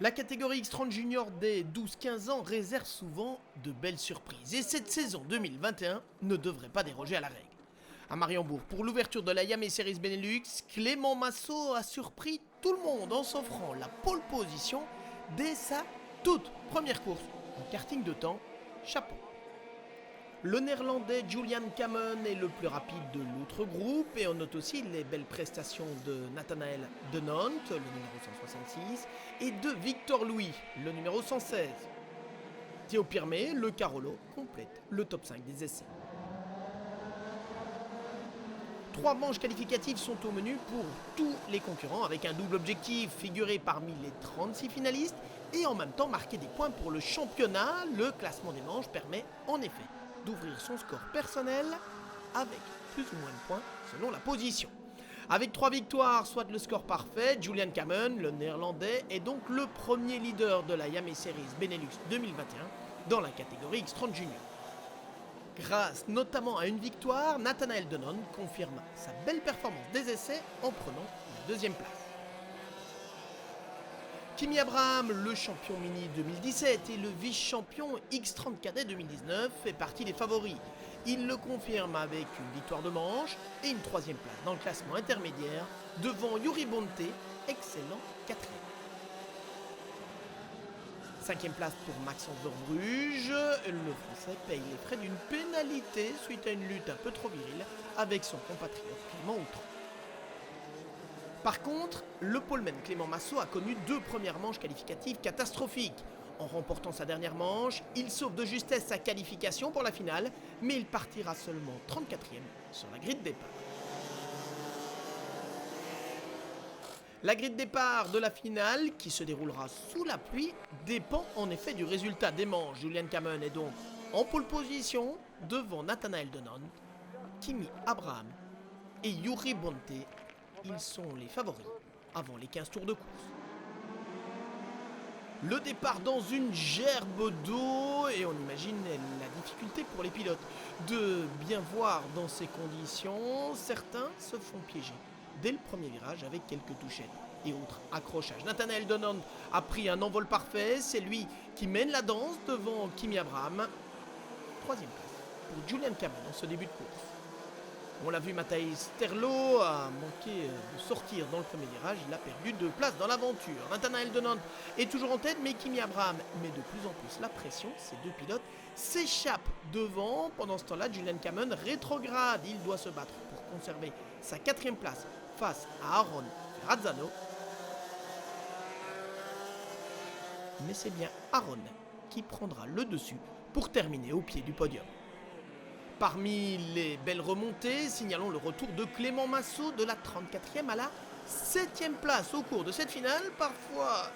La catégorie X30 Junior des 12-15 ans réserve souvent de belles surprises et cette saison 2021 ne devrait pas déroger à la règle. À Mariembourg, pour l'ouverture de la Yamé Series Benelux, Clément Massot a surpris tout le monde en s'offrant la pole position dès sa toute première course en karting de temps. Chapeau. Le néerlandais Julian Kamen est le plus rapide de l'autre groupe et on note aussi les belles prestations de Nathanael de Nantes, le numéro 166, et de Victor Louis, le numéro 116. Théo Pirmé, le Carolo, complète le top 5 des essais. 3 manches qualificatives sont au menu pour tous les concurrents avec un double objectif, figurer parmi les 36 finalistes et en même temps marquer des points pour le championnat. Le classement des manches permet en effet d'ouvrir son score personnel avec plus ou moins de points selon la position. Avec 3 victoires, soit le score parfait, Julian Kamen, le néerlandais, est donc le premier leader de la Yamé Series Benelux 2021 dans la catégorie X30 Junior. Grâce notamment à une victoire, Nathanael Denon confirme sa belle performance des essais en prenant la deuxième place. Kimi Abraham, le champion mini 2017 et le vice-champion X30 cadet 2019, fait partie des favoris. Il le confirme avec une victoire de manche et une troisième place dans le classement intermédiaire devant Yuri Bonte, excellent quatrième. Cinquième place pour Maxence Verbrugge, le Français paye les frais d'une pénalité suite à une lutte un peu trop virile avec son compatriote Clément Outran. Par contre, le poleman Clément Massot a connu 2 premières manches qualificatives catastrophiques. En remportant sa dernière manche, il sauve de justesse sa qualification pour la finale, mais il partira seulement 34e sur la grille de départ. La grille de départ de la finale, qui se déroulera sous la pluie, dépend en effet du résultat des manches. Julian Kamen est donc en pole position devant Nathanael Denon, Kimi Abraham et Yuri Bonte. Ils sont les favoris avant les 15 tours de course. Le départ dans une gerbe d'eau et on imagine la difficulté pour les pilotes de bien voir dans ces conditions. Certains se font piéger dès le premier virage avec quelques touchettes et autres accrochages. Nathanael Denon a pris un envol parfait, c'est lui qui mène la danse devant Kimi Abraham. Troisième place pour Julian Kamen en ce début de course. On l'a vu, Matthijs Terlo a manqué de sortir dans le premier virage, il a perdu 2 places dans l'aventure. Nathanael Denon est toujours en tête, mais Kimi Abraham met de plus en plus la pression. Ces 2 pilotes s'échappent devant. Pendant ce temps-là, Julian Kamen rétrograde. Il doit se battre pour conserver sa 4e place face à Aaron Razzano. Mais c'est bien Aaron qui prendra le dessus pour terminer au pied du podium. Parmi les belles remontées, signalons le retour de Clément Massot de la 34e à la 7e place au cours de cette finale. Parfois,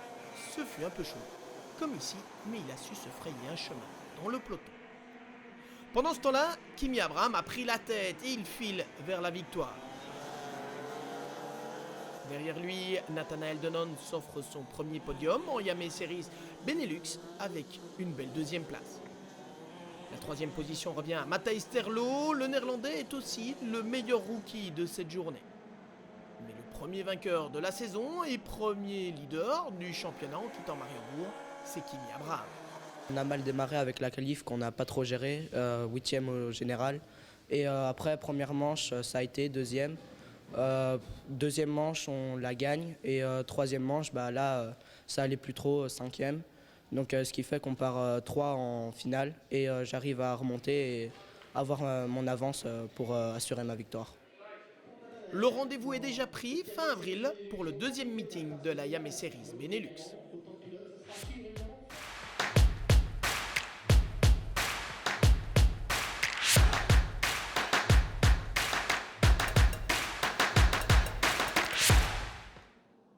ce fut un peu chaud, comme ici, mais il a su se frayer un chemin dans le peloton. Pendant ce temps-là, Kimi Abraham a pris la tête et il file vers la victoire. Derrière lui, Nathanael Denon s'offre son premier podium en Yamé Series Benelux avec une belle 2e place. La 3e position revient à Matthijs Terlo. Le néerlandais est aussi le meilleur rookie de cette journée. Mais le premier vainqueur de la saison et premier leader du championnat en quittant Mariembourg, c'est Kimi Abraham. On a mal démarré avec la qualif qu'on n'a pas trop géré, 8e au général. Et après, première manche, ça a été 2e. 2e manche, on la gagne. Et 3e manche, ça allait plus trop, 5e. Donc ce qui fait qu'on part 3 en finale et j'arrive à remonter et avoir mon avance pour assurer ma victoire. Le rendez-vous est déjà pris fin avril pour le 2e meeting de la Yamé Series Benelux.